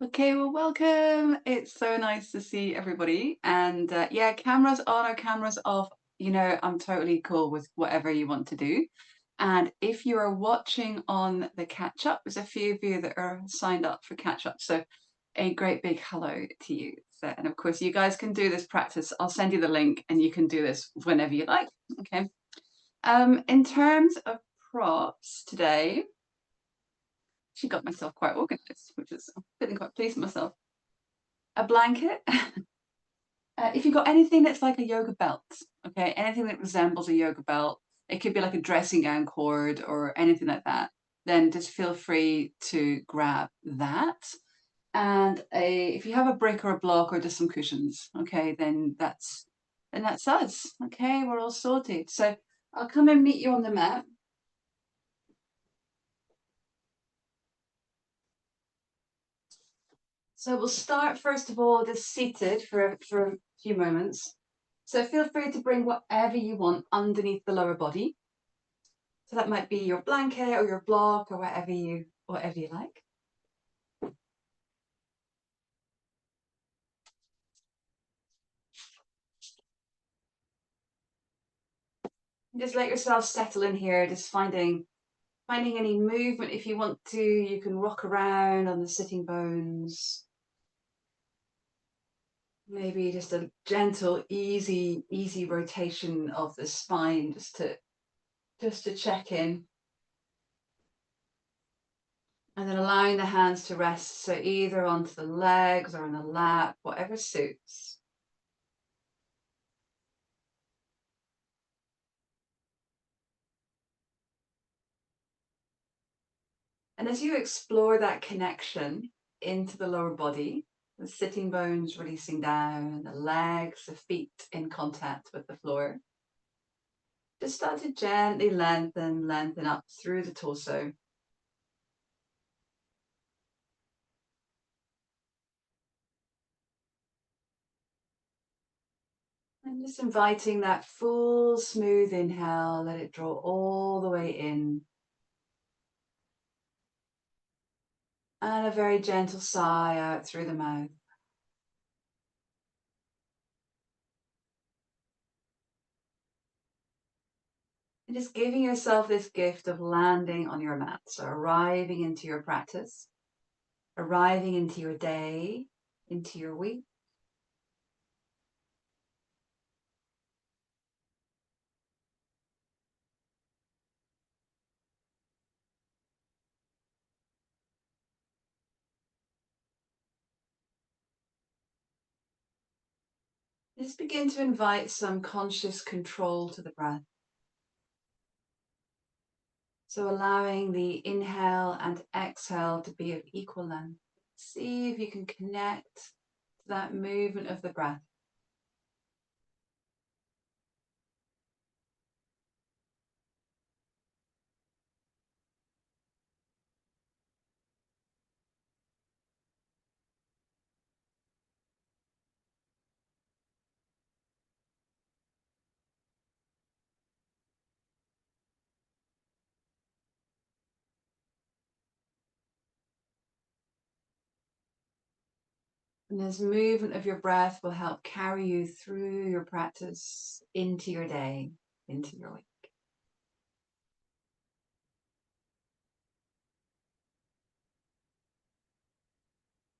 Okay, well, welcome. It's so nice to see everybody. And yeah, cameras on or cameras off. I'm totally cool with whatever you want to do. And if you are watching on the catch up, there's a few of you that are signed up for catch up. So a great big hello to you. And of course, you guys can do this practice. I'll send you the link and you can do this whenever you like. Okay. In terms of props today, she got myself quite organized, which is I'm feeling quite pleased with myself. A blanket. If you've got anything that's like a yoga belt, okay, anything that resembles a yoga belt, it could be like a dressing gown cord or anything like that, then just feel free to grab that. And if you have a brick or a block or just some cushions, okay, then that's us. Okay, we're all sorted. So I'll come and meet you on the mat. So we'll start first of all just seated for a few moments. So feel free to bring whatever you want underneath the lower body. So that might be your blanket or your block or whatever you like. Just let yourself settle in here, just finding any movement. If you want to, you can rock around on the sitting bones. Maybe just a gentle, easy rotation of the spine just to check in. And then allowing the hands to rest, so either onto the legs or on the lap, whatever suits. And as you explore that connection into the lower body, the sitting bones releasing down, the legs, the feet in contact with the floor, just start to gently lengthen up through the torso. And just inviting that full, smooth inhale, let it draw all the way in. And a very gentle sigh out through the mouth. And just giving yourself this gift of landing on your mat. So arriving into your practice, arriving into your day, into your week. Just begin to invite some conscious control to the breath. So allowing the inhale and exhale to be of equal length. See if you can connect to that movement of the breath. And this movement of your breath will help carry you through your practice into your day, into your week.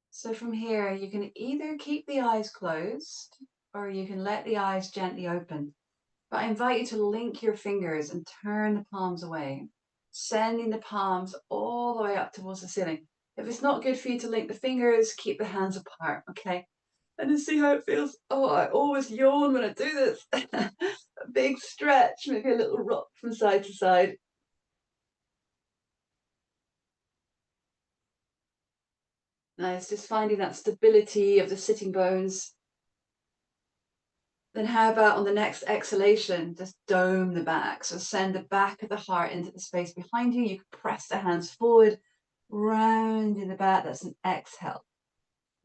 So from here, you can either keep the eyes closed or you can let the eyes gently open. But I invite you to link your fingers and turn the palms away, sending the palms all the way up towards the ceiling. If it's not good for you to link the fingers, keep the hands apart, okay? And then see how it feels. Oh, I always yawn when I do this. A big stretch, maybe a little rock from side to side. Nice, just finding that stability of the sitting bones. Then how about on the next exhalation, just dome the back. So send the back of the heart into the space behind you. You can press the hands forward, round in the back. That's an exhale.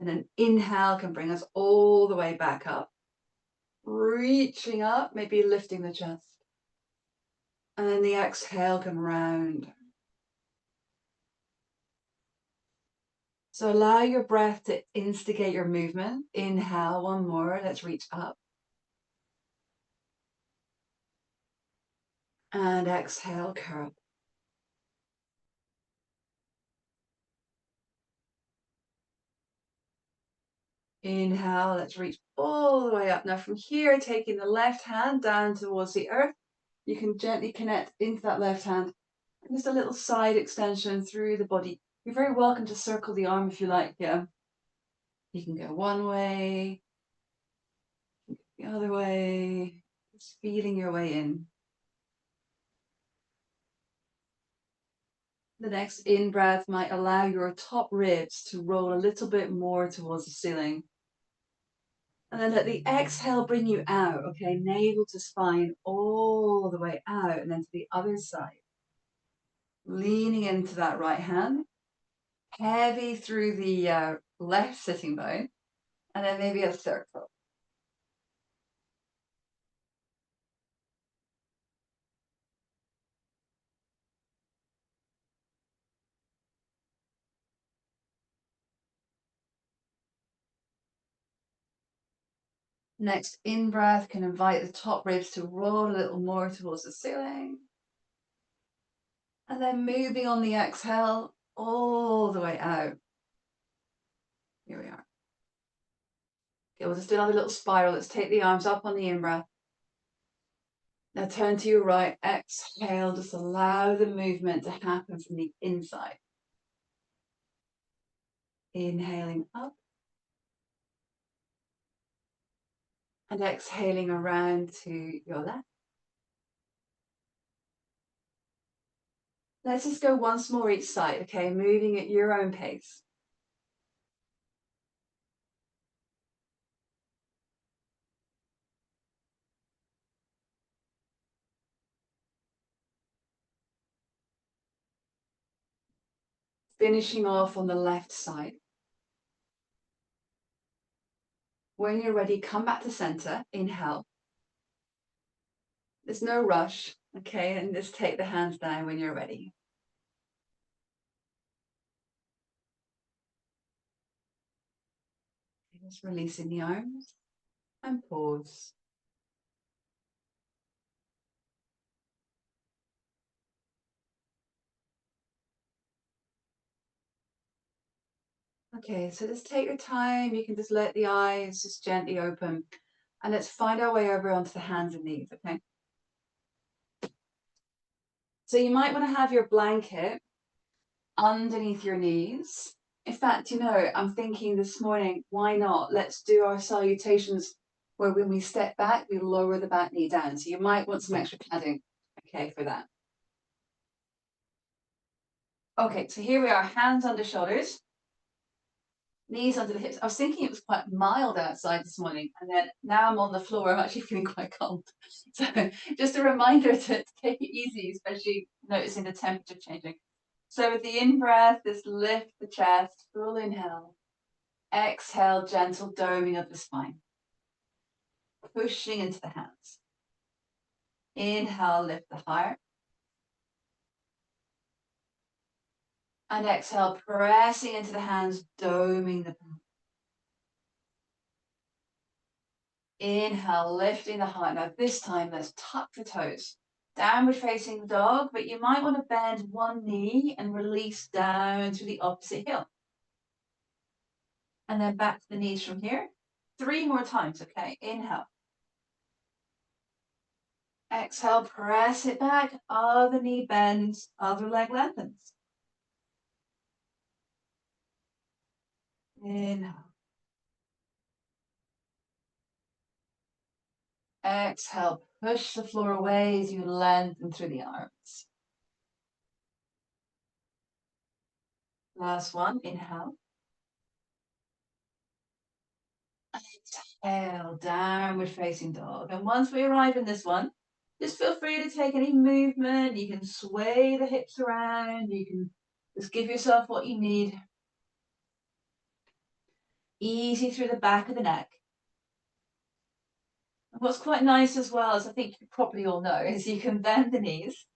And an inhale can bring us all the way back up. Reaching up, maybe lifting the chest. And then the exhale can round. So allow your breath to instigate your movement. Inhale, one more. Let's reach up. And exhale, curl. Inhale, let's reach all the way up. Now from here, taking the left hand down towards the earth, you can gently connect into that left hand. And just a little side extension through the body. You're very welcome to circle the arm if you like. Yeah. You can go one way, the other way, just feeling your way in. The next in-breath might allow your top ribs to roll a little bit more towards the ceiling. And then let the exhale bring you out, okay? Navel to spine all the way out and then to the other side. Leaning into that right hand, heavy through the left sitting bone, and then maybe a circle. Next in-breath can invite the top ribs to roll a little more towards the ceiling. And then moving on the exhale all the way out. Here we are. Okay, we'll just do another little spiral. Let's take the arms up on the in-breath. Now turn to your right, exhale, just allow the movement to happen from the inside. Inhaling up and exhaling around to your left. Let's just go once more each side, okay? Moving at your own pace. Finishing off on the left side. When you're ready, come back to center, inhale. There's no rush, okay? And just take the hands down when you're ready. Just releasing the arms and pause. Okay, so just take your time. You can just let the eyes just gently open. And let's find our way over onto the hands and knees, okay? So you might want to have your blanket underneath your knees. In fact, I'm thinking this morning, why not? Let's do our salutations where when we step back, we lower the back knee down. So you might want some extra padding, okay, for that. Okay, so here we are, hands under shoulders. Knees under the hips. I was thinking it was quite mild outside this morning, and then now I'm on the floor. I'm actually feeling quite cold. So just a reminder to take it easy, especially noticing the temperature changing. So with the in-breath, just lift the chest, full inhale. Exhale, gentle doming of the spine. Pushing into the hands. Inhale, lift the heart. And exhale, pressing into the hands, doming the back. Inhale, lifting the heart. Now this time, let's tuck the toes. Downward facing dog, but you might want to bend one knee and release down to the opposite heel. And then back to the knees from here. 3 more times, okay? Inhale. Exhale, press it back. Other knee bends, other leg lengthens. Inhale. Exhale, push the floor away as you lengthen through the arms. Last one, inhale. Exhale, downward facing dog. And once we arrive in this one, just feel free to take any movement. You can sway the hips around. You can just give yourself what you need. Easy through the back of the neck. And what's quite nice as well, as I think you probably all know, is you can bend the knees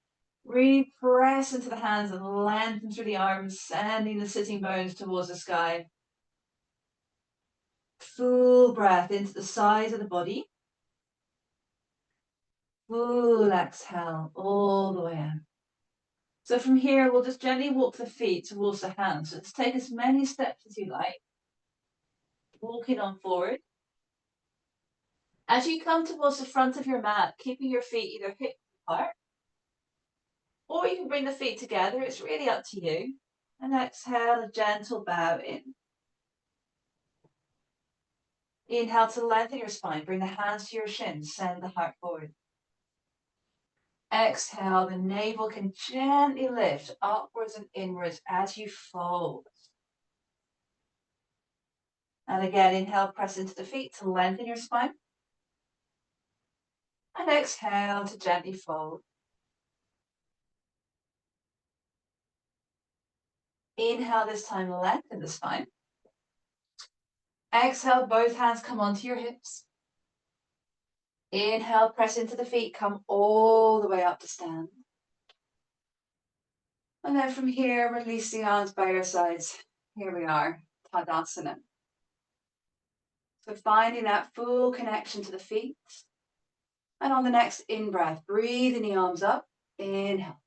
Really press into the hands and lengthen through the arms, sending the sitting bones towards the sky. Full breath into the sides of the body. Full exhale all the way out. So from here, we'll just gently walk the feet towards the hands. So let's take as many steps as you like. Walking on forward. As you come towards the front of your mat, keeping your feet either hip apart, or you can bring the feet together. It's really up to you. And exhale, a gentle bow in. Inhale to lengthen your spine. Bring the hands to your shins. Send the heart forward. Exhale, the navel can gently lift upwards and inwards as you fold. And again, inhale, press into the feet to lengthen your spine. And exhale to gently fold. Inhale this time, lengthen the spine. Exhale, both hands come onto your hips. Inhale, press into the feet, come all the way up to stand. And then from here, release the arms by your sides. Here we are, Tadasana. So finding that full connection to the feet. And on the next in-breath, breathing the arms up. Inhale.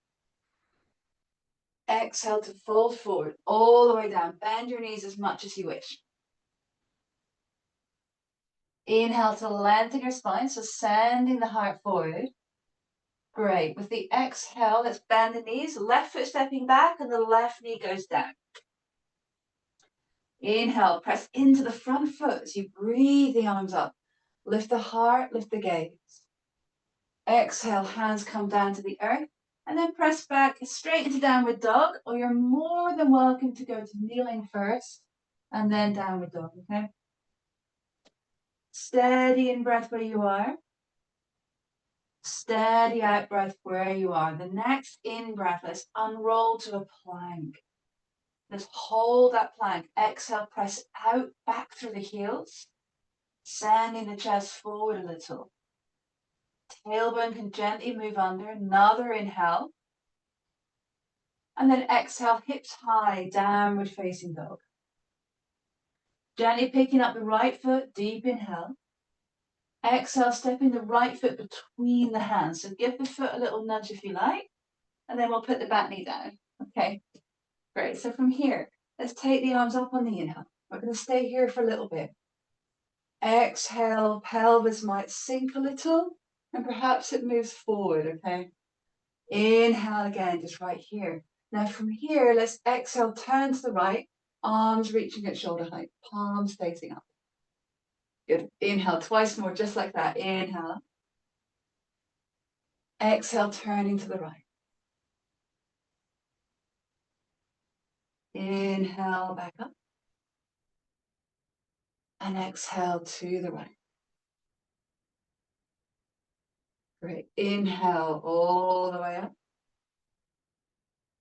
Exhale to fold forward, all the way down. Bend your knees as much as you wish. Inhale to lengthen your spine, so sending the heart forward. Great. With the exhale, let's bend the knees. Left foot stepping back and the left knee goes down. Inhale, press into the front foot as you breathe the arms up. Lift the heart, lift the gaze. Exhale, hands come down to the earth. And then press back straight into downward dog, or you're more than welcome to go to kneeling first and then downward dog, okay? Steady in breath where you are. Steady out breath where you are. The next in breath, let's unroll to a plank. Let's hold that plank. Exhale, press out back through the heels, sending the chest forward a little. Tailbone can gently move under. Another inhale. And then exhale, hips high, downward facing dog. Gently picking up the right foot, deep inhale. Exhale, stepping the right foot between the hands. So give the foot a little nudge if you like. And then we'll put the back knee down. Okay, great. So from here, let's take the arms up on the inhale. We're going to stay here for a little bit. Exhale, pelvis might sink a little, and perhaps it moves forward, okay? Inhale again, just right here. Now from here, let's exhale, turn to the right, arms reaching at shoulder height, palms facing up. Good. Inhale, twice more, just like that. Inhale. Exhale, turning to the right. Inhale, back up. And exhale to the right. Great. Inhale all the way up.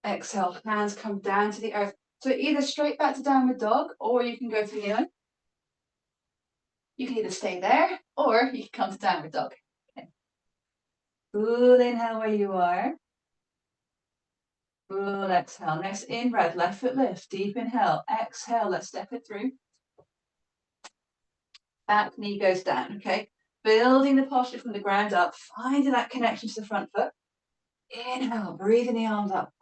Exhale, hands come down to the earth. So either straight back to downward dog, or you can go to kneeling. You can either stay there, or you can come to downward dog. Okay. Full inhale where you are. Full exhale. Next in breath, left foot lift. Deep inhale. Exhale, let's step it through. Back knee goes down, okay? Building the posture from the ground up, finding that connection to the front foot. Inhale, breathing the arms up.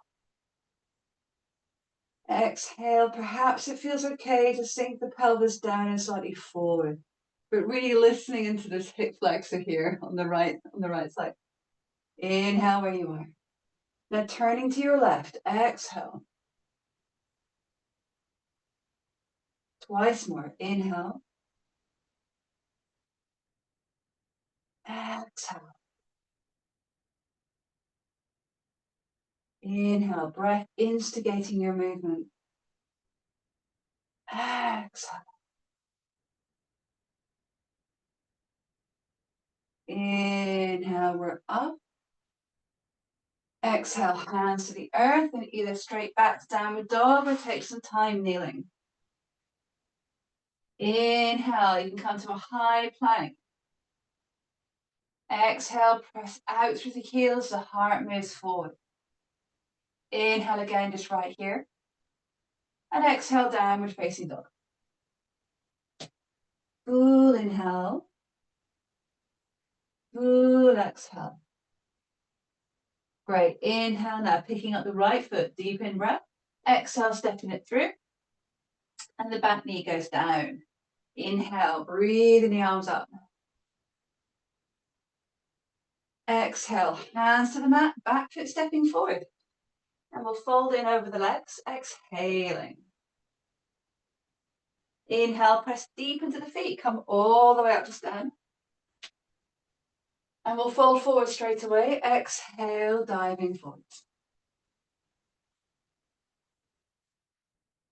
Exhale, perhaps it feels okay to sink the pelvis down and slightly forward, but really listening into this hip flexor here on the right side. Inhale where you are. Now turning to your left, exhale. Twice more, inhale. Exhale. Inhale, breath instigating your movement. Exhale. Inhale, we're up. Exhale, hands to the earth and either straight back to downward dog or take some time kneeling. Inhale, you can come to a high plank. Exhale, press out through the heels, the heart moves forward. Inhale again, just right here. And exhale, downward facing dog. Full inhale. Full exhale. Great. Inhale now, picking up the right foot, deep in breath. Exhale, stepping it through. And the back knee goes down. Inhale, breathing the arms up. Exhale, hands to the mat, back foot stepping forward. And we'll fold in over the legs, exhaling. Inhale, press deep into the feet, come all the way up to stand. And we'll fold forward straight away, exhale, diving forward.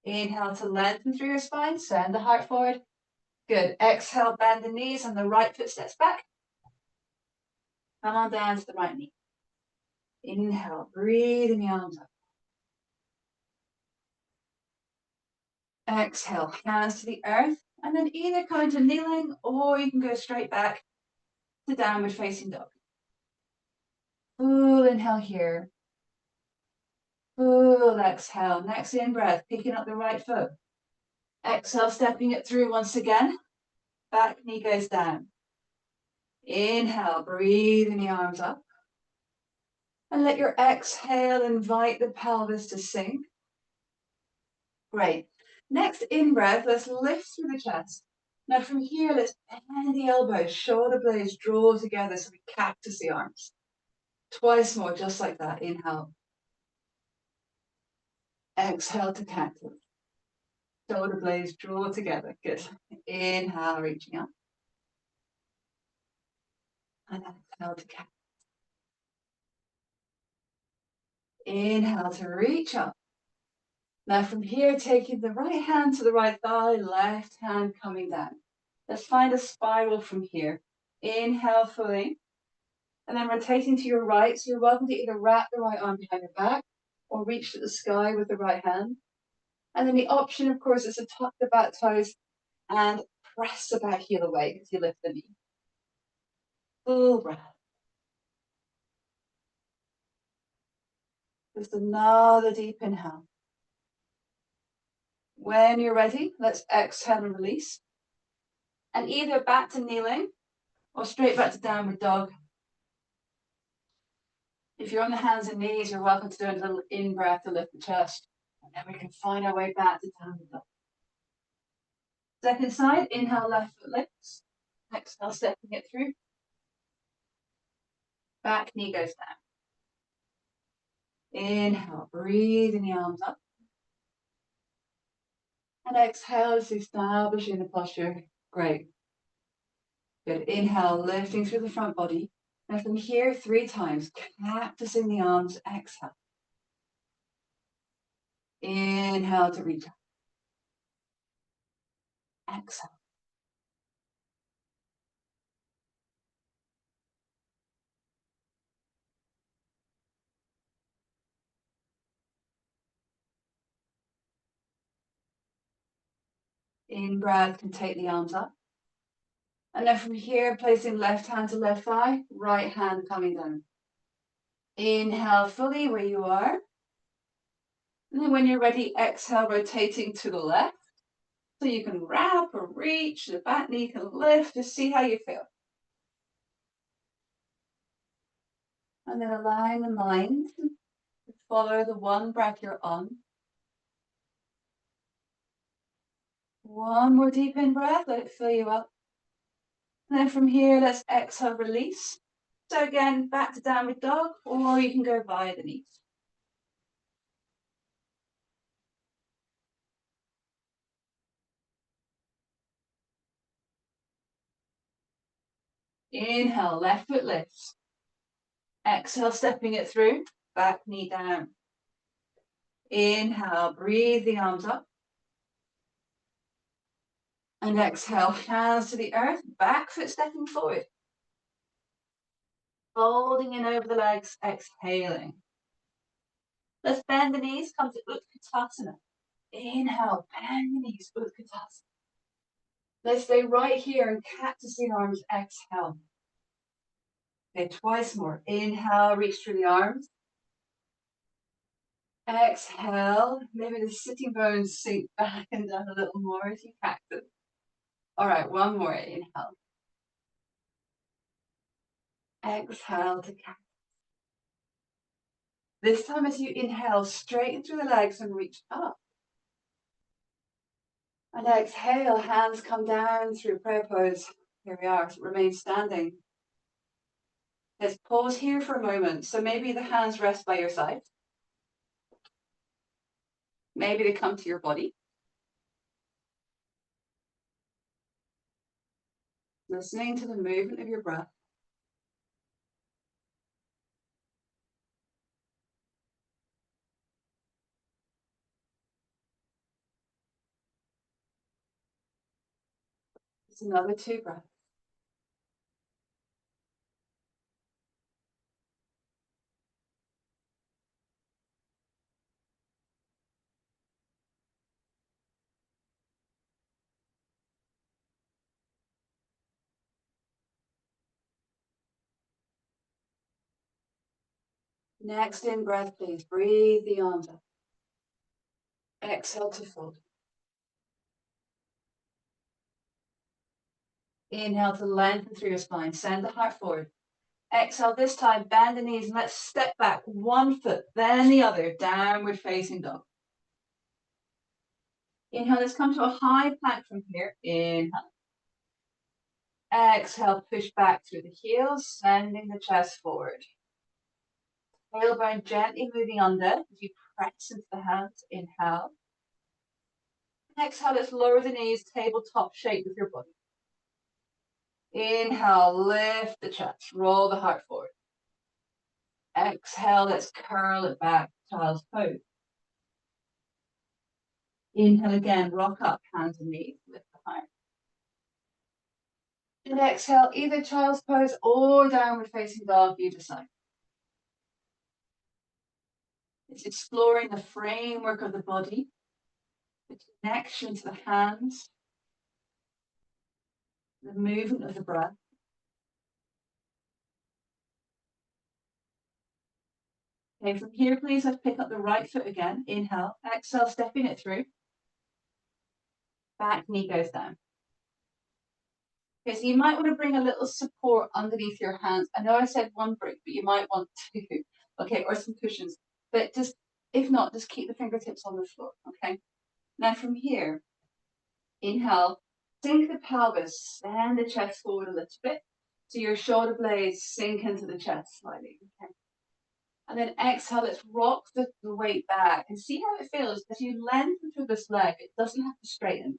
Inhale to lengthen through your spine, send the heart forward. Good. Exhale, bend the knees and the right foot steps back. Come on down to the right knee. Inhale, breathing the arms up. Exhale, hands to the earth, and then either come into kneeling or you can go straight back to downward facing dog. Full inhale here. Full exhale. Next in breath, picking up the right foot. Exhale, stepping it through once again. Back knee goes down. Inhale, breathing the arms up. And let your exhale invite the pelvis to sink. Great. Next in breath, let's lift through the chest. Now from here, let's bend the elbows, shoulder blades draw together so we cactus the arms. Twice more, just like that. Inhale. Exhale to cactus. Shoulder blades draw together. Good. Inhale, reaching up. And exhale to cactus. Inhale to reach up. Now from here, taking the right hand to the right thigh, left hand coming down. Let's find a spiral from here. Inhale fully. And then rotating to your right. So you're welcome to either wrap the right arm behind your back or reach to the sky with the right hand. And then the option, of course, is to tuck the back toes and press the back heel away as you lift the knee. Full breath. Just another deep inhale. When you're ready, let's exhale and release. And either back to kneeling or straight back to downward dog. If you're on the hands and knees, you're welcome to do a little in-breath to lift the chest. And then we can find our way back to downward dog. Second side, inhale, left foot lifts. Exhale, stepping it through. Back knee goes down. Inhale, breathing the arms up. And exhale, just establishing the posture. Great. Good. Inhale, lifting through the front body. And from here, 3 times, cactusing the arms. Exhale. Inhale to reach up. Exhale. In breath, can take the arms up. And then from here, placing left hand to left thigh, right hand coming down. Inhale fully where you are. And then when you're ready, exhale, rotating to the left. So you can wrap or reach, the back knee can lift, just see how you feel. And then allowing the mind to follow the one breath you're on. One more deep in breath, let it fill you up. And then from here, let's exhale, release. So again, back to downward dog, or you can go via the knees. Inhale, left foot lifts. Exhale, stepping it through, back knee down. Inhale, breathe the arms up. And exhale, hands to the earth, back foot stepping forward. Folding in over the legs, exhaling. Let's bend the knees, come to Utkatasana. Inhale, bend the knees, Utkatasana. Let's stay right here and cactus the arms, exhale. Okay, twice more. Inhale, reach through the arms. Exhale, maybe the sitting bones sink back and down a little more as you practice. All right, one more. Inhale. Exhale to cactus. This time as you inhale, straighten through the legs and reach up. And exhale, hands come down through prayer pose. Here we are, remain standing. Let's pause here for a moment. So maybe the hands rest by your side. Maybe they come to your body. Listening to the movement of your breath. Just another 2 breaths. Next in breath, please. Breathe the arms up. Exhale to fold. Inhale to lengthen through your spine. Send the heart forward. Exhale this time, bend the knees and let's step back 1 foot, then the other, downward facing dog. Inhale, let's come to a high plank from here. Inhale. Exhale, push back through the heels, sending the chest forward. Tailbone gently moving under as you press into the hands. Inhale. Exhale, let's lower the knees, tabletop shape with your body. Inhale, lift the chest, roll the heart forward. Exhale, let's curl it back, child's pose. Inhale again, rock up, hands and knees, lift the heart. And exhale, either child's pose or downward facing dog, you decide. It's exploring the framework of the body, the connection to the hands, the movement of the breath. Okay, from here, please, let's pick up the right foot again. Inhale, exhale, stepping it through. Back knee goes down. Okay, so you might want to bring a little support underneath your hands. I know I said 1 brick, but you might want 2, okay, or some cushions. But just, if not, just keep the fingertips on the floor, okay? Now from here, inhale, sink the pelvis, stand the chest forward a little bit. So your shoulder blades sink into the chest slightly, okay? And then exhale, let's rock the weight back and see how it feels as you lengthen through this leg. It doesn't have to straighten.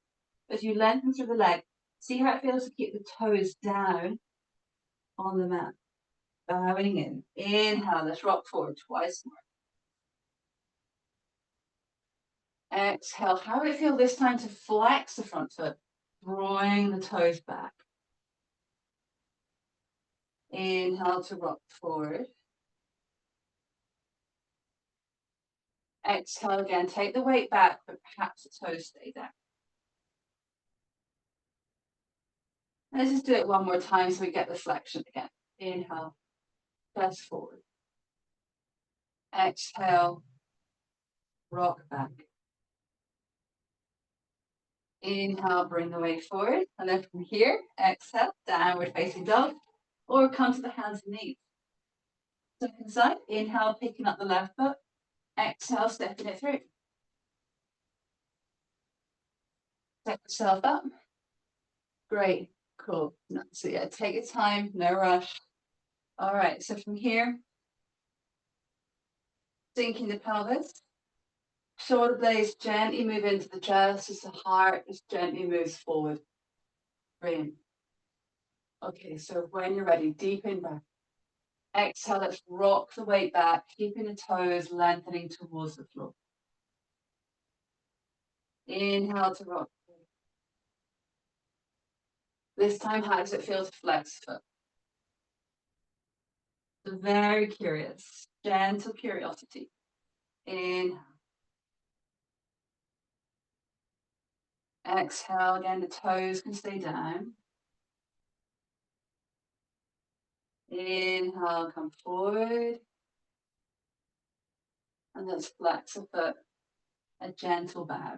As you lengthen through the leg, see how it feels to keep the toes down on the mat. Bowing in. Inhale, let's rock forward twice more. Exhale, how would it feel this time to flex the front foot, drawing the toes back. Inhale to rock forward. Exhale again, take the weight back, but perhaps the toes stay down. Let's just do it 1 more time so we get the flexion again. Inhale, chest forward. Exhale, rock back. Inhale, bring the weight forward. And then from here, exhale, downward facing dog, or come to the hands and knees. Second side, inhale, picking up the left foot. Exhale, stepping it through. Step yourself up. Great, cool. So yeah, take your time, no rush. All right, so from here, sinking the pelvis. Shoulder blades gently move into the chest as the heart just gently moves forward. Brilliant. Okay, so when you're ready, deep in breath. Exhale, let's rock the weight back, keeping the toes lengthening towards the floor. Inhale to rock. This time, how does it feel to flex foot? So very curious, gentle curiosity. Inhale. Exhale again, the toes can stay down. Inhale, come forward. And let's flex a foot, a gentle bow.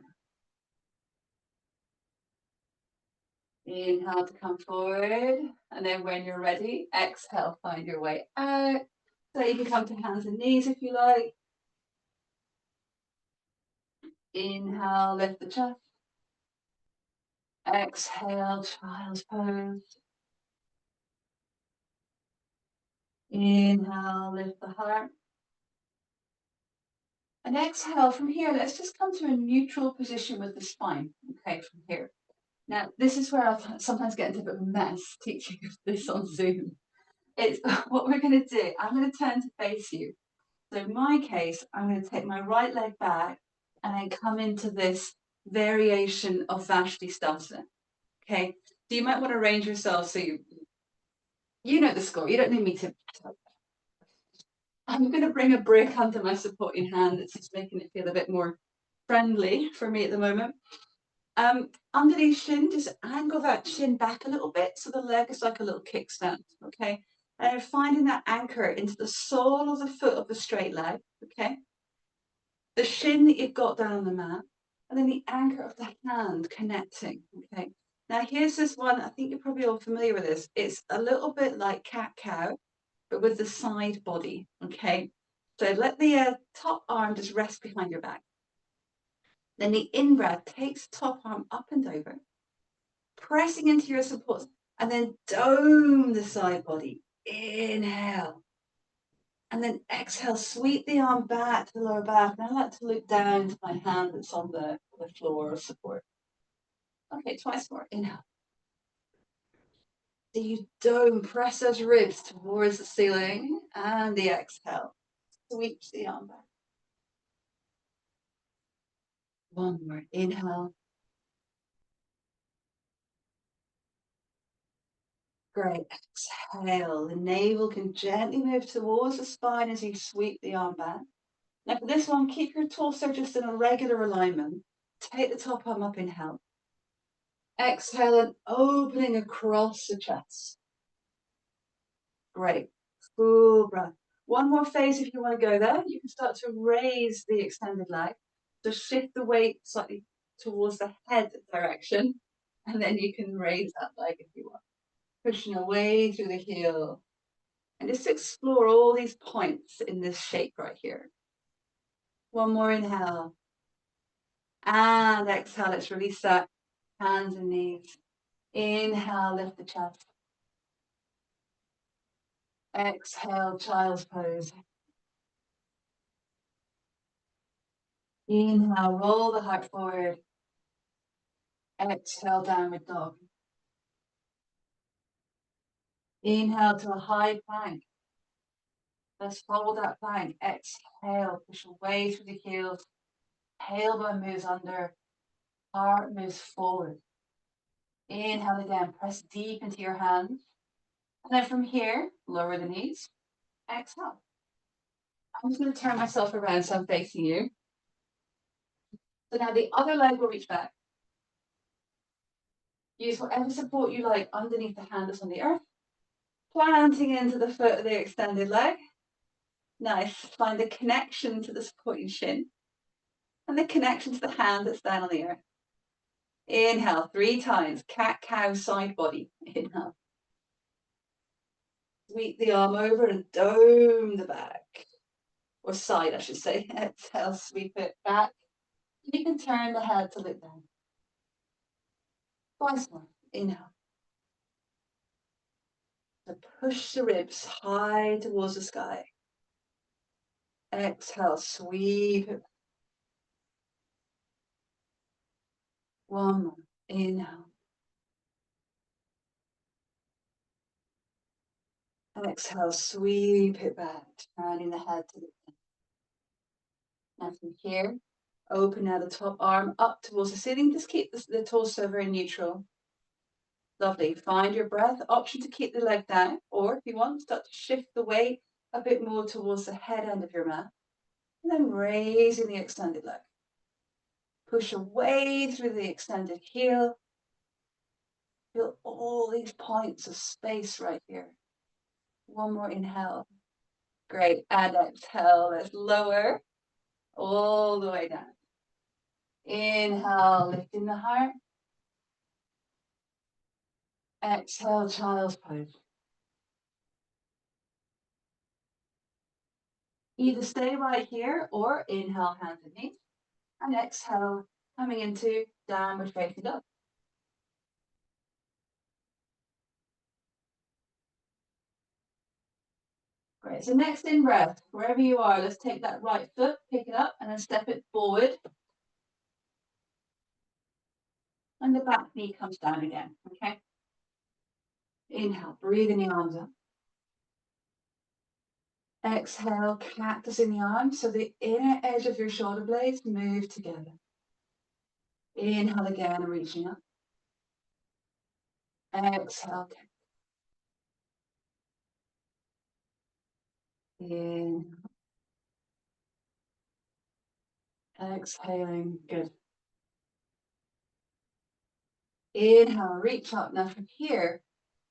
Inhale to come forward. And then when you're ready, exhale, find your way out. So you can come to hands and knees if you like. Inhale, lift the chest. Exhale, child's pose. Inhale, lift the heart. And exhale from here. Let's just come to a neutral position with the spine. Okay, from here. Now, this is where I sometimes get into a bit of a mess teaching this on Zoom. It's what we're going to do. I'm going to turn to face you. So in my case, I'm going to take my right leg back and then come into this variation of Vashti-stasana. Okay, so you might want to arrange yourself so you know the score. You don't need me to. I'm going to bring a brick under my supporting hand. It's just making it feel a bit more friendly for me at the moment. Underneath shin, just angle that shin back a little bit so the leg is like a little kickstand, okay? And finding that anchor into the sole of the foot of the straight leg, okay? The shin that you've got down on the mat, and then the anchor of the hand connecting, okay? Now here's this one, I think you're probably all familiar with this. It's a little bit like cat-cow, but with the side body, okay? So let the top arm just rest behind your back. Then the in-breath takes the top arm up and over, pressing into your supports, and then dome the side body. Inhale. And then exhale, sweep the arm back to the lower back. And I like to look down to my hand that's on the floor of support. Okay, twice more. Inhale. So you dome, press those ribs towards the ceiling. And the exhale, sweeps the arm back. One more. Inhale. Great. Exhale. The navel can gently move towards the spine as you sweep the arm back. Now for this one, keep your torso just in a regular alignment. Take the top arm up, inhale. Exhale and opening across the chest. Great. Full breath. One more phase if you want to go there. You can start to raise the extended leg. So shift the weight slightly towards the head direction. And then you can raise that leg if you want. Pushing away through the heel. And just explore all these points in this shape right here. One more inhale. And exhale, let's release that. Hands and knees. Inhale, lift the chest. Exhale, child's pose. Inhale, roll the heart forward. Exhale, downward dog. Inhale to a high plank. Let's follow that plank. Exhale, push away through the heels. Tailbone moves under. Heart moves forward. Inhale again, press deep into your hands. And then from here, lower the knees. Exhale. I'm just going to turn myself around so I'm facing you. So now the other leg will reach back. Use whatever support you like underneath the hand that's on the earth. Planting into the foot of the extended leg. Nice. Find the connection to the supporting shin. And the connection to the hand that's down on the earth. Inhale 3 times. Cat-cow side body. Inhale. Sweep the arm over and dome the back. Or side, I should say. Exhale, sweep it back. You can turn the head to look down. Twice more. Inhale. So push the ribs high towards the sky. Exhale, sweep it. One more. Inhale. Exhale, sweep it back, turning the head to the end. Now from here, open now the top arm up towards the ceiling. Just keep the torso very neutral. Lovely. Find your breath. Option to keep the leg down, or if you want, start to shift the weight a bit more towards the head end of your mat. And then raising the extended leg. Push away through the extended heel. Feel all these points of space right here. One more inhale. Great. And exhale. Let's lower. all the way down. Inhale, lifting the heart. Exhale, child's pose. Either stay right here or inhale, hands and knees. And exhale, coming into downward facing dog. Great. So next in breath, wherever you are, let's take that right foot, pick it up, and then step it forward. And the back knee comes down again. Okay. Inhale, breathing the arms up. Exhale, cactus in the arms, so the inner edge of your shoulder blades move together. Inhale again, reaching up. Exhale, in, exhaling, good. Inhale, reach up. Now from here,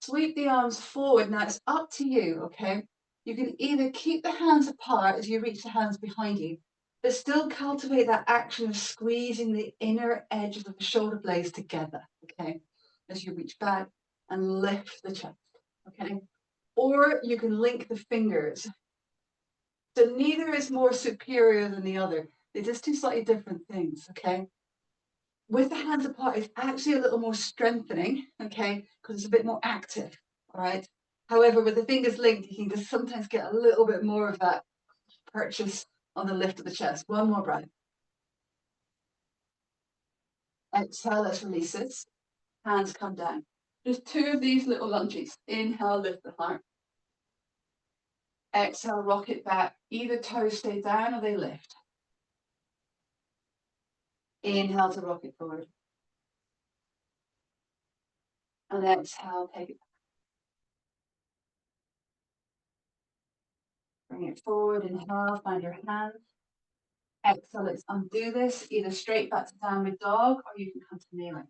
sweep the arms forward. Now it's up to you, okay? You can either keep the hands apart as you reach the hands behind you, but still cultivate that action of squeezing the inner edges of the shoulder blades together, okay? As you reach back and lift the chest, okay? Or you can link the fingers. So neither is more superior than the other. They're just two slightly different things, okay? With the hands apart, it's actually a little more strengthening, okay? Because it's a bit more active, all right? However, with the fingers linked, you can just sometimes get a little bit more of that purchase on the lift of the chest. One more breath. Exhale, let's release it. Hands come down. Just two of these little lunges. Inhale, lift the heart. Exhale, rock it back. Either toes stay down or they lift. Inhale to rock it forward. And exhale, take it back. Bring it forward. Inhale, find your hands. Exhale, let's undo this, either straight back to downward dog or you can come to kneeling.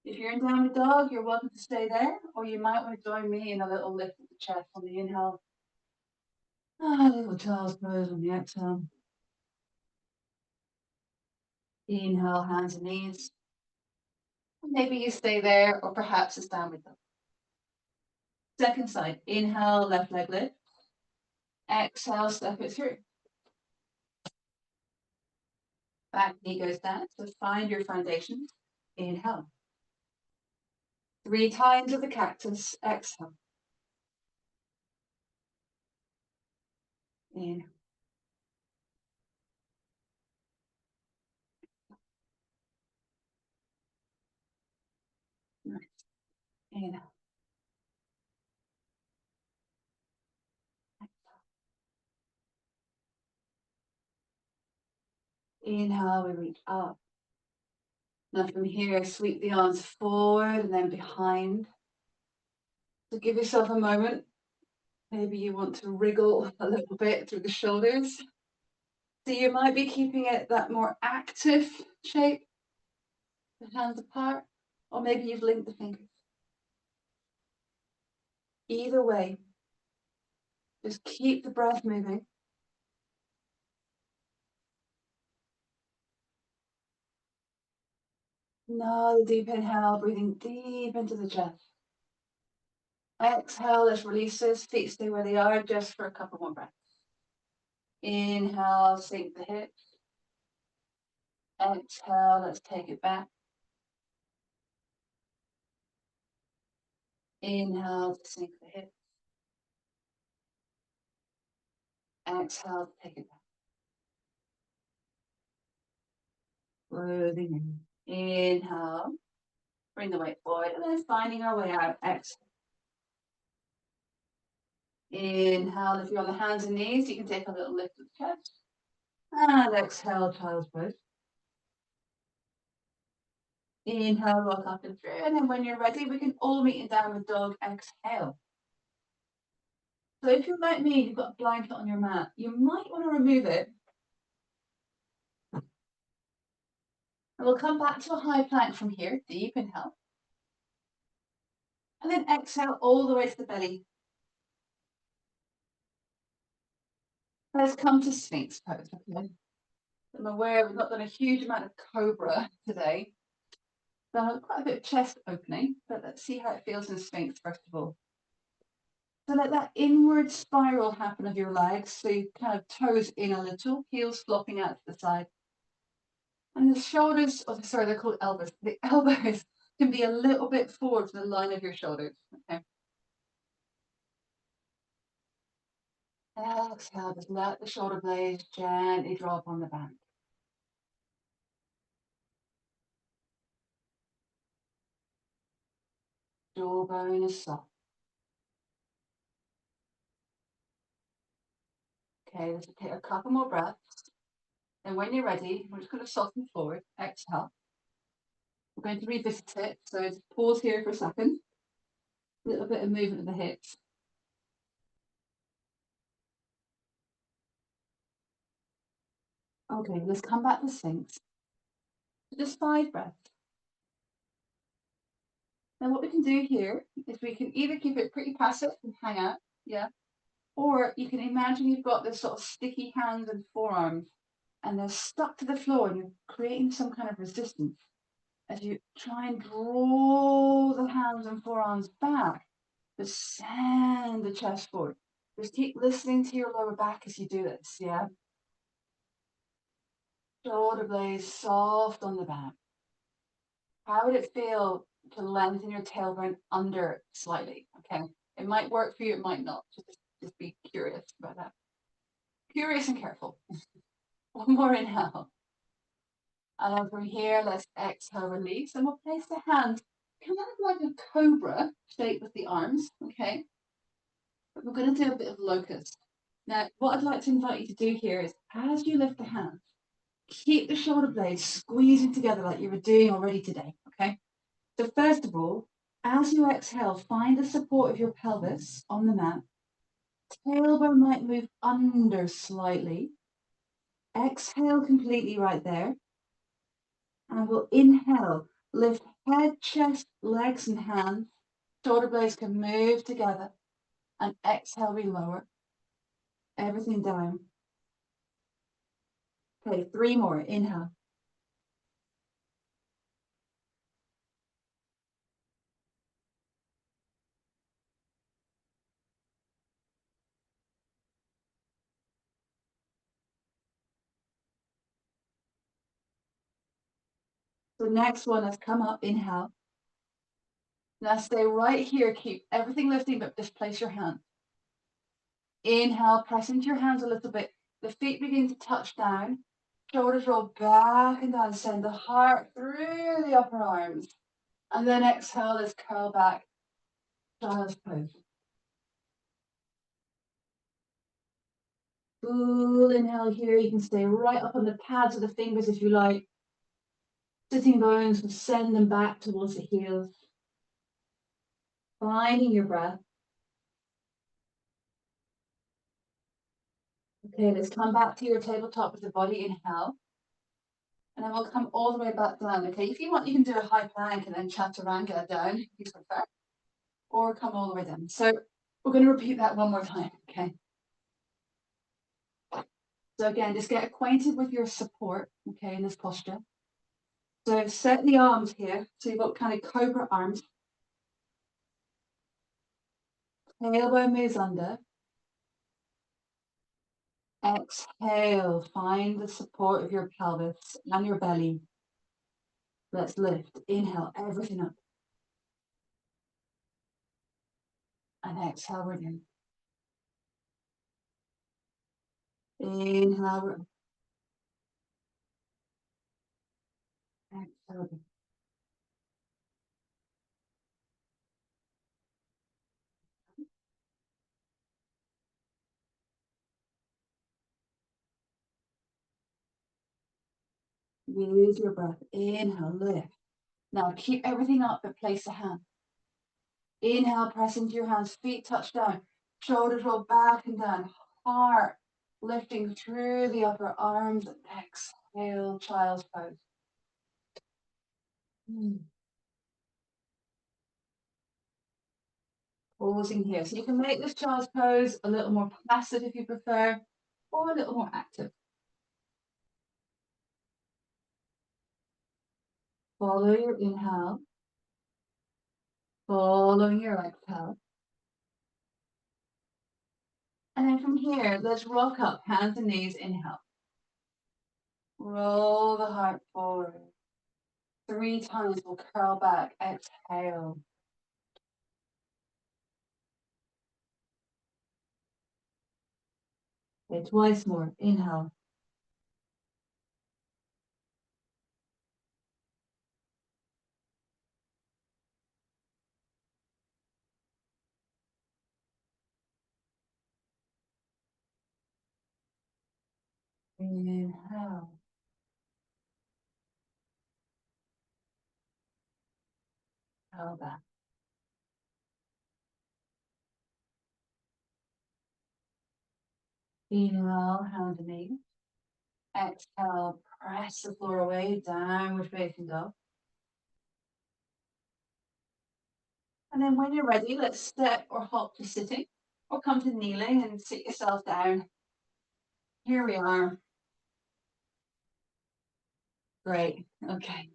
If you're in downward dog, you're welcome to stay there, or you might want to join me in a little lift of the chest on the inhale. Little child's pose on the exhale. Inhale, hands and knees. Maybe you stay there, or perhaps it's downward dog. Second side, inhale, left leg lift. Exhale, step it through. Back knee goes down, so find your foundation. Inhale. 3 times of the cactus, exhale. Inhale. Nice. Inhale. Inhale, we reach up. Now from here, sweep the arms forward and then behind. So give yourself a moment. Maybe you want to wriggle a little bit through the shoulders. So you might be keeping it that more active shape, the hands apart, or maybe you've linked the fingers. Either way, just keep the breath moving. Another deep inhale, breathing deep into the chest. Exhale, let's release this. Feet stay where they are just for a couple more breaths. Inhale, sink the hips. Exhale, let's take it back. Inhale to sink the hips. Exhale to take it back. Breathing in. Inhale. Bring the weight forward and then finding our way out. Exhale. Inhale. If you're on the hands and knees, you can take a little lift of the chest. And exhale, child's pose. Inhale, rock up and through. And then when you're ready, we can all meet in downward dog. Exhale. So if you're like me, you've got a blanket on your mat, you might want to remove it. And we'll come back to a high plank from here. Deep inhale. And then exhale all the way to the belly. Let's come to Sphinx pose, okay? I'm aware we've not done a huge amount of cobra today. Done quite a bit of chest opening, but let's see how it feels in Sphinx first of all. So let that inward spiral happen of your legs, so you kind of toes in a little, heels flopping out to the side. And the shoulders, oh, sorry, they're called elbows. The elbows can be a little bit forward from the line of your shoulders, okay? Exhale, just let the shoulder blades gently drop on the back. Jawbone is soft. Okay, let's take a couple more breaths. And when you're ready, we're just going to soften forward. Exhale. We're going to revisit it. So just pause here for a second. A little bit of movement of the hips. Okay, let's come back to Sphinx. Just 5 breaths. Now what we can do here is we can either keep it pretty passive and hang out, yeah, or you can imagine you've got this sort of sticky hands and forearms and they're stuck to the floor and you're creating some kind of resistance as you try and draw the hands and forearms back, but send the chest forward. Just keep listening to your lower back as you do this, yeah? Shoulder blades soft on the back. How would it feel to lengthen your tailbone under slightly? Okay, it might work for you, it might not. Just be curious about that. Curious and careful. One more inhale. And then from here, let's exhale, release. And we'll place the hands kind of like a cobra shape with the arms, okay? But we're going to do a bit of locust. Now, what I'd like to invite you to do here is as you lift the hands, keep the shoulder blades squeezing together like you were doing already today, okay? So first of all, as you exhale, find the support of your pelvis on the mat. Tailbone might move under slightly. Exhale completely right there. And we'll inhale, lift head, chest, legs, and hands. Shoulder blades can move together. And exhale, we lower everything down. Okay, 3 more. Inhale. The next one has come up. Inhale. Now stay right here. Keep everything lifting, but just place your hand. Inhale, press into your hands a little bit. The feet begin to touch down. Shoulders roll back and down. Send the heart through the upper arms. And then exhale, let's curl back. Child's pose. Full inhale here. You can stay right up on the pads of the fingers if you like. Sitting bones will send them back towards the heels. Finding your breath. Okay, let's come back to your tabletop with the body. Inhale. And then we'll come all the way back down. Okay, if you want, you can do a high plank and then chaturanga down if you prefer, or come all the way down. So we're going to repeat that one more time. Okay. So again, just get acquainted with your support, okay, in this posture. So set the arms here. So you've got kind of cobra arms. Tailbone moves under. Exhale, find the support of your pelvis and your belly. Let's lift. Inhale, everything up. And exhale, we're in. Inhale, we're up. Exhale. Use your breath. Inhale, lift. Now keep everything up, but place a hand. Inhale, press into your hands, feet touch down, shoulders roll back and down, heart lifting through the upper arms, and exhale, child's pose. Pausing here. So you can make this child's pose a little more passive if you prefer. or a little more active. Follow your inhale, following your exhale. And then from here, let's rock up, hands and knees, inhale. Roll the heart forward. 3 times we'll curl back, exhale. Okay, twice more, inhale. Inhale. Curl back. Inhale, hand and knees. Exhale, press the floor away, downward facing dog. And then when you're ready, let's step or hop to sitting or come to kneeling and sit yourself down. Here we are. Great. Okay.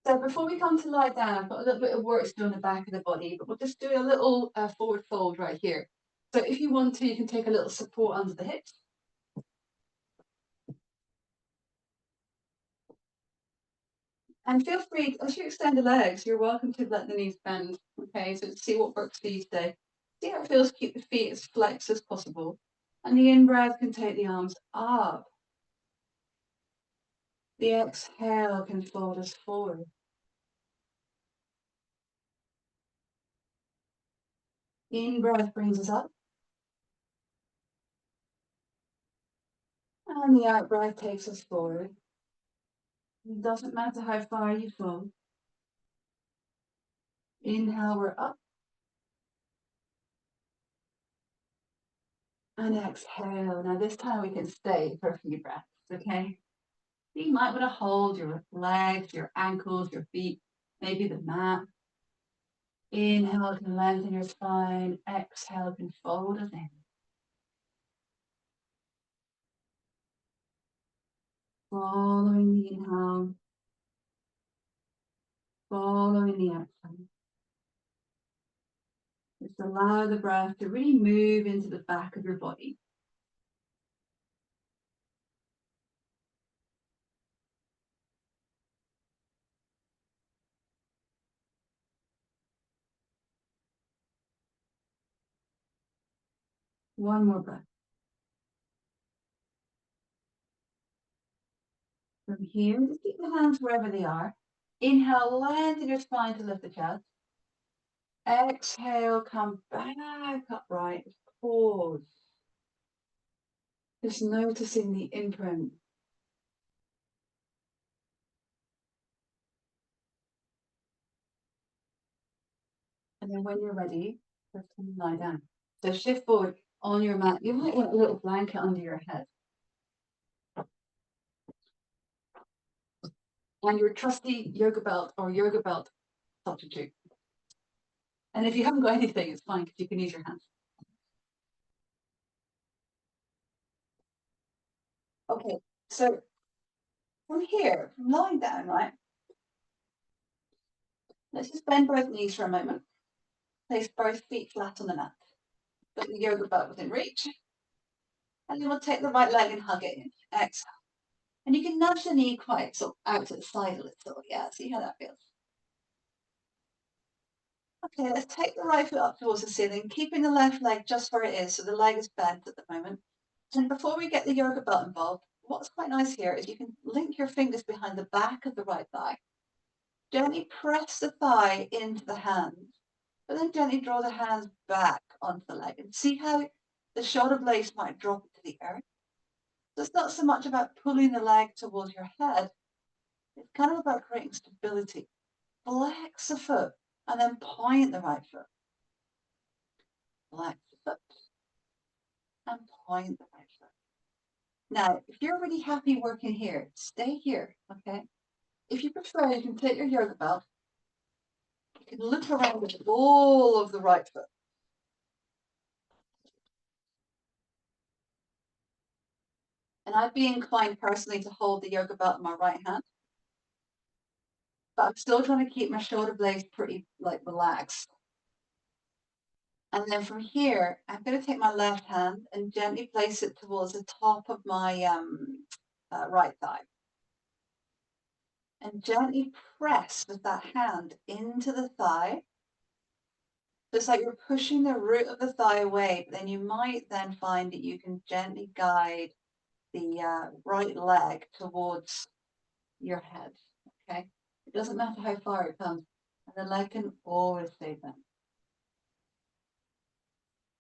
So before we come to lie down, I've got a little bit of work to do on the back of the body, but we'll just do a little forward fold right here. So if you want to, you can take a little support under the hips. And feel free, as you extend the legs, you're welcome to let the knees bend. Okay, so see what works for you today. See how it feels, keep the feet as flexed as possible. And the in-breath can take the arms up. The exhale can fold us forward. In-breath brings us up. And the out-breath takes us forward. It doesn't matter how far you fall. Inhale, we're up. And exhale. Now this time we can stay for a few breaths, okay? You might want to hold your legs, your ankles, your feet, maybe the mat. Inhale can lengthen your spine. Exhale can fold us in. Following the inhale. Following the exhale. Just allow the breath to really move into the back of your body. One more breath. From here, just keep the hands wherever they are. Inhale, lengthen your spine to lift the chest. Exhale, come back upright. Pause. Just noticing the imprint. And then when you're ready, just lie down. So shift forward on your mat. You might want a little blanket under your head. And your trusty yoga belt or yoga belt substitute. And if you haven't got anything, it's fine because you can use your hands. Okay, so from here, from lying down, right? Let's just bend both knees for a moment. Place both feet flat on the mat. Put the yoga belt within reach. And then we'll take the right leg and hug it in. Exhale. And you can nudge the knee quite sort of out to the side a little. Yeah, see how that feels. Okay, let's take the right foot up towards the ceiling, keeping the left leg just where it is, so the leg is bent at the moment. And before we get the yoga belt involved, what's quite nice here is you can link your fingers behind the back of the right thigh. Gently press the thigh into the hands, but then gently draw the hands back onto the leg. And see how the shoulder blades might drop into the earth? So it's not so much about pulling the leg towards your head, it's kind of about creating stability. Flex the foot and then point the right foot. Flex the foot and point the right foot. Now, if you're really happy working here, stay here, okay? If you prefer, you can take your yoga belt. You can loop around the ball of the ball of the right foot. And I'd be inclined personally to hold the yoga belt in my right hand, but I'm still trying to keep my shoulder blades pretty like relaxed. And then from here, I'm going to take my left hand and gently place it towards the top of my right thigh. And gently press with that hand into the thigh. It's like you're pushing the root of the thigh away, but then you might then find that you can gently guide the right leg towards your head. Okay? It doesn't matter how far it comes. And the leg can always stay bent.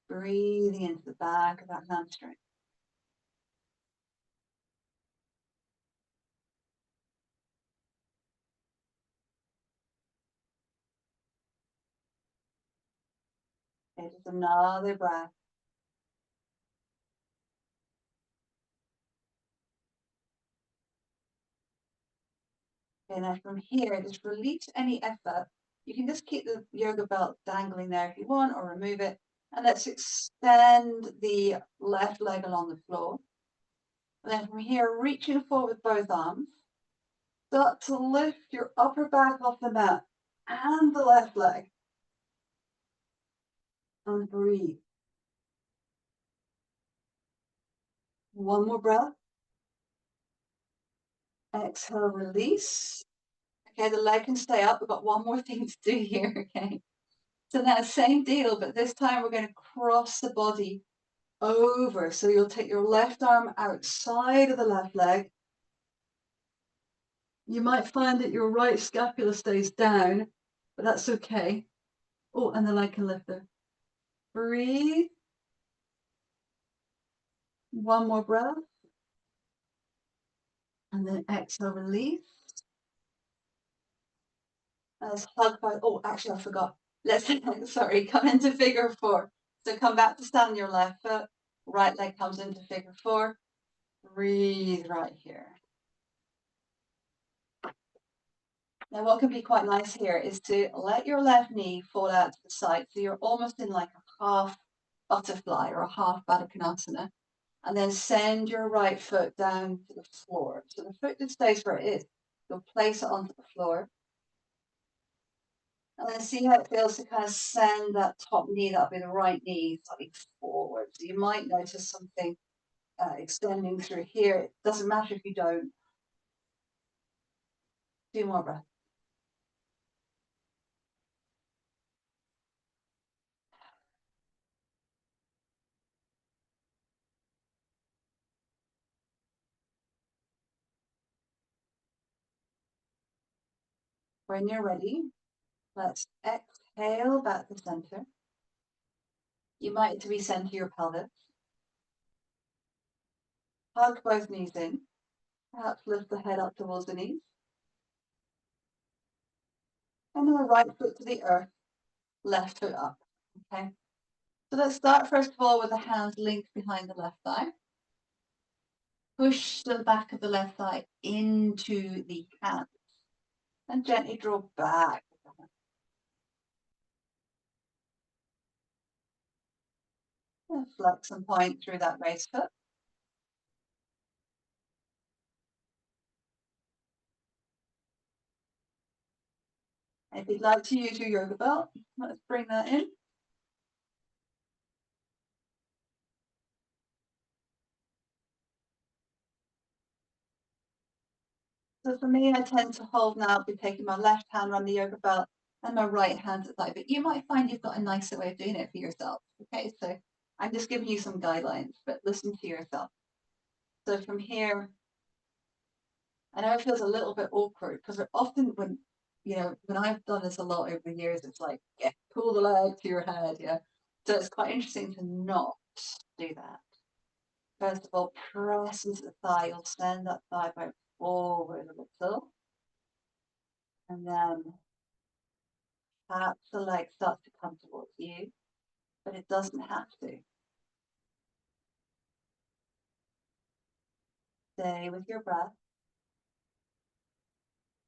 Breathing into the back of that hamstring. Okay, just another breath. Okay, now from here, just release any effort. You can just keep the yoga belt dangling there if you want, or remove it. And let's extend the left leg along the floor. And then from here, reaching forward with both arms. Start to lift your upper back off the mat and the left leg. And breathe. One more breath. Exhale, release. Okay, the leg can stay up. We've got one more thing to do here, okay? So now same deal, but this time we're going to cross the body over. So you'll take your left arm outside of the left leg. You might find that your right scapula stays down, but that's okay. Oh, and the leg can lift there. Breathe. One more breath. And then exhale, release. Let's hug by, oh, actually, I forgot. Let's, sorry, come into figure four. So come back to stand on your left foot. Right leg comes into figure four. Breathe right here. Now, what can be quite nice here is to let your left knee fall out to the side. So you're almost in like a half butterfly or a half Baddha Konasana. And then send your right foot down to the floor. So the foot just stays where it is. You'll place it onto the floor. And then see how it feels to kind of send that top knee, that'll be the right knee, slightly forward. So you might notice something extending through here. It doesn't matter if you don't. Do more breath. When you're ready, let's exhale back to center. You might recenter your pelvis. Hug both knees in. Perhaps lift the head up towards the knees. And then the right foot to the earth, left foot up. Okay. So let's start first of all with the hands linked behind the left thigh. Push the back of the left thigh into the hands and gently draw back. And flex and point through that raised foot. If you'd like to use your yoga belt, let's bring that in. So for me, I tend to hold now, be taking my left hand around the yoga belt and my right hand at the side, but you might find you've got a nicer way of doing it for yourself. Okay, so I'm just giving you some guidelines, but listen to yourself. So from here, I know it feels a little bit awkward because often when, when I've done this a lot over the years, it's like, yeah, pull the leg to your head, yeah. So it's quite interesting to not do that. First of all, press into the thigh. You'll send that thigh bone forward a little. And then perhaps the leg starts to come towards you, but it doesn't have to. Stay with your breath.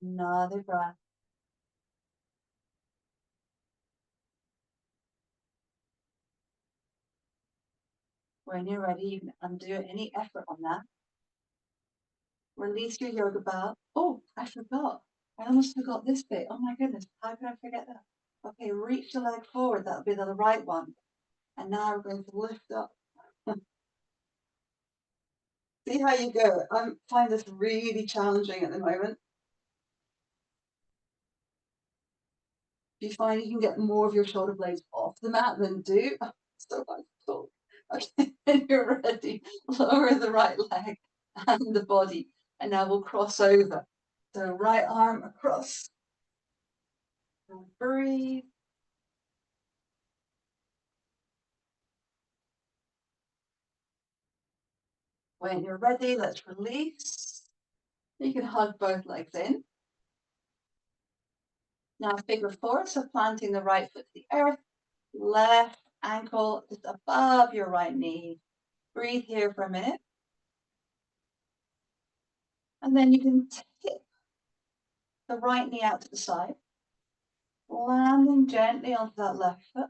Another breath. When you're ready, you can undo any effort on that. Release your yoga ball. Oh, I forgot. I almost forgot this bit. Oh my goodness, how could I forget that? Okay, reach the leg forward. That'll be the right one. And now we're going to lift up. See how you go. I find this really challenging at the moment. If you find you can get more of your shoulder blades off the mat than do, oh, so wonderful. Okay, when you're ready, lower the right leg and the body. And now we'll cross over. So right arm across. And breathe. When you're ready, let's release. You can hug both legs in. Now figure four, so planting the right foot to the earth, left ankle just above your right knee. Breathe here for a minute. And then you can tip the right knee out to the side, landing gently onto that left foot.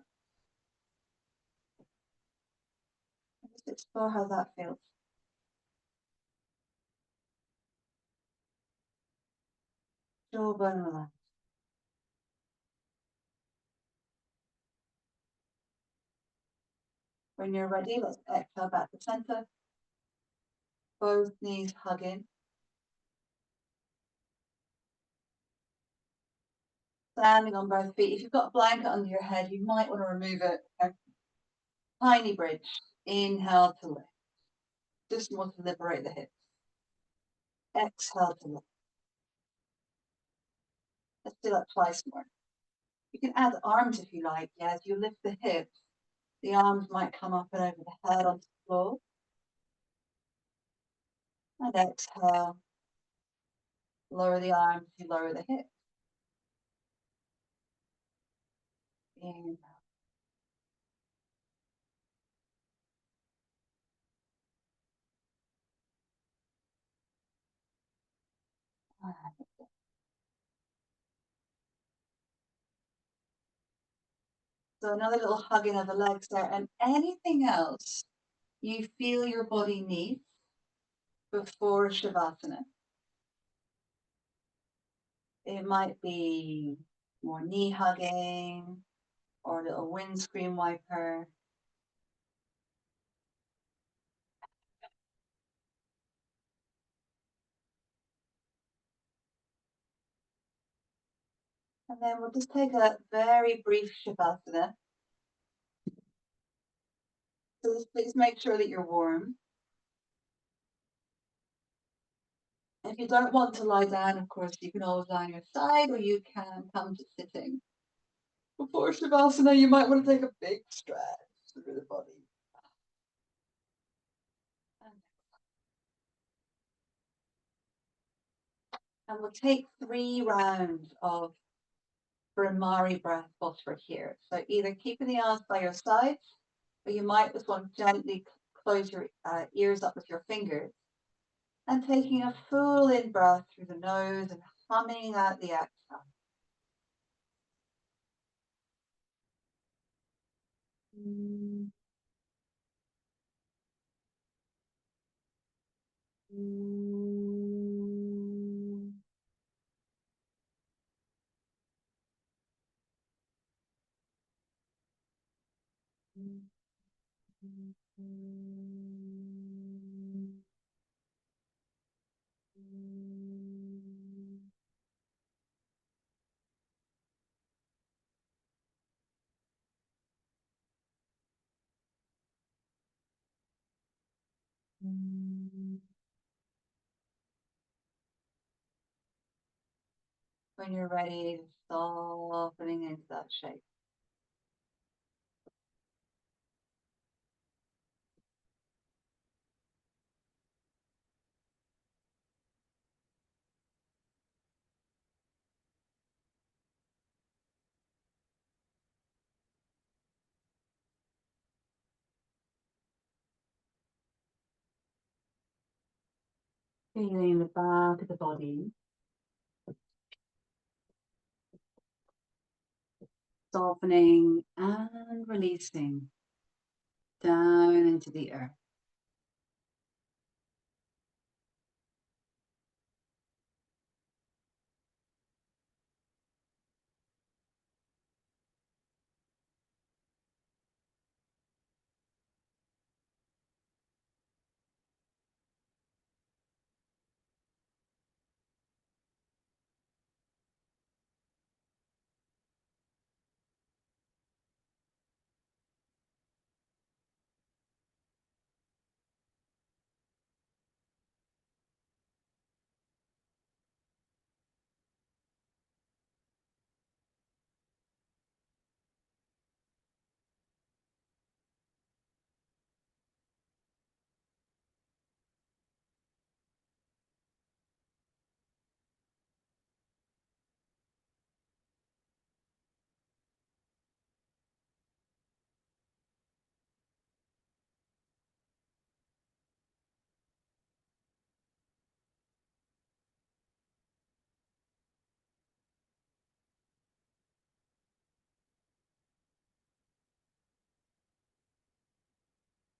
Just explore how that feels. Jawbone relax. When you're ready, let's exhale back to center. Both knees hug in. Standing on both feet. If you've got a blanket under your head, you might want to remove it. A tiny bridge. Inhale to lift. Just want to liberate the hips. Exhale to lift. Let's do that twice more. You can add arms if you like. Yeah, as you lift the hips, the arms might come up and over the head onto the floor. And exhale. Lower the arms, you lower the hips. Inhale. So another little hugging of the legs there. And anything else you feel your body needs before Shavasana. It might be more knee hugging or a little windscreen wiper. And then we'll just take a very brief Shavasana. So just please make sure that you're warm. If you don't want to lie down, of course, you can always lie on your side or you can come to sitting. Before Shavasana, you might want to take a big stretch through the body. And we'll take 3 rounds of Brahmari breath whilst we're here. So either keeping the arms by your sides, or you might just want to gently close your ears up with your fingers and taking a full in breath through the nose and humming out the exhale. Mm. Mm. When you're ready, softening into that shape. Feeling the back of the body, softening and releasing down into the earth.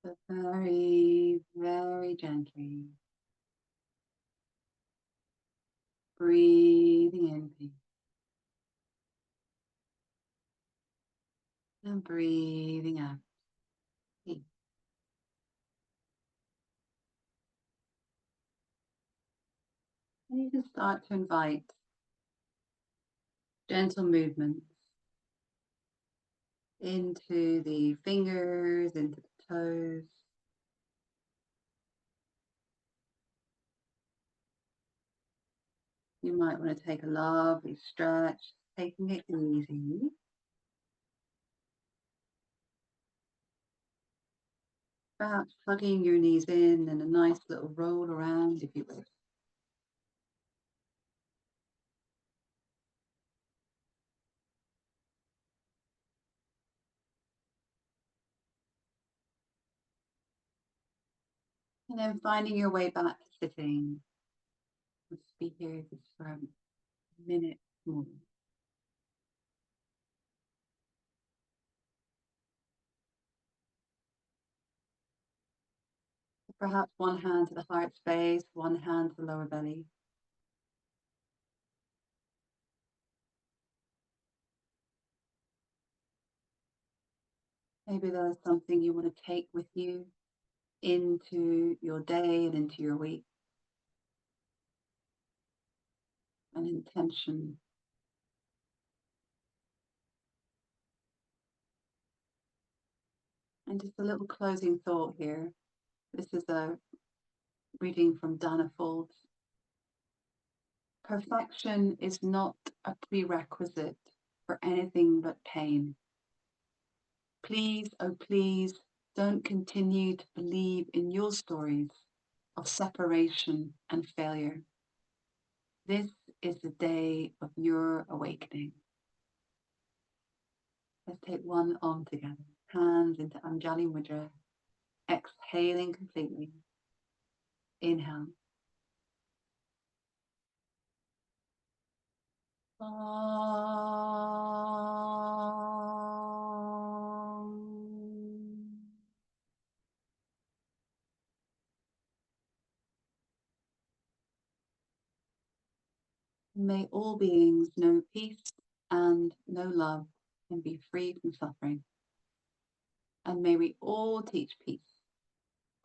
So very, very gently breathing in peace and breathing out peace. And you can start to invite gentle movements into the fingers, into the toes. You might want to take a lovely stretch, taking it easy. Perhaps plugging your knees in and a nice little roll around if you wish. And then finding your way back to sitting. Let's be here just for a minute more. Perhaps one hand to the heart space, one hand to the lower belly. Maybe there's something you want to take with you into your day and into your week. An intention. And just a little closing thought here. This is a reading from Dana Folds. Perfection is not a prerequisite for anything but pain. Please, oh please, don't continue to believe in your stories of separation and failure. This is the day of your awakening. Let's take one arm together, hands into Anjali Mudra, exhaling completely. Inhale. May all beings know peace and know love and be free from suffering. And may we all teach peace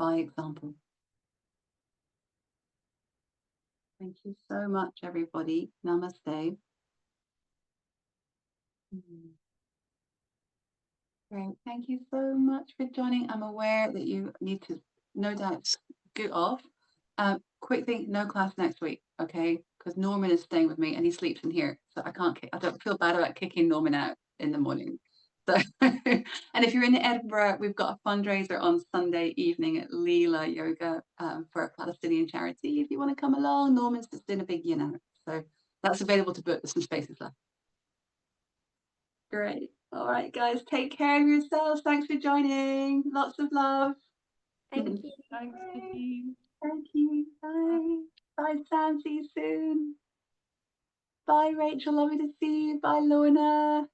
by example. Thank you so much, everybody. Namaste. Great. Thank you so much for joining. I'm aware that you need to, no doubt, scoot off. Quick thing, no class next week, okay? Because Norman is staying with me and he sleeps in here. So I can't, I don't feel bad about kicking Norman out in the morning. So, and if you're in Edinburgh, we've got a fundraiser on Sunday evening at Leela Yoga for a Palestinian charity. If you want to come along, Norman's just in a big out. So that's available to book. There's some spaces left. Great. All right, guys, take care of yourselves. Thanks for joining. Lots of love. Thank you. Thanks, Vicky. Thank you. Bye. Bye, Sam. See you soon. Bye, Rachel. Lovely to see you. Bye, Lorna.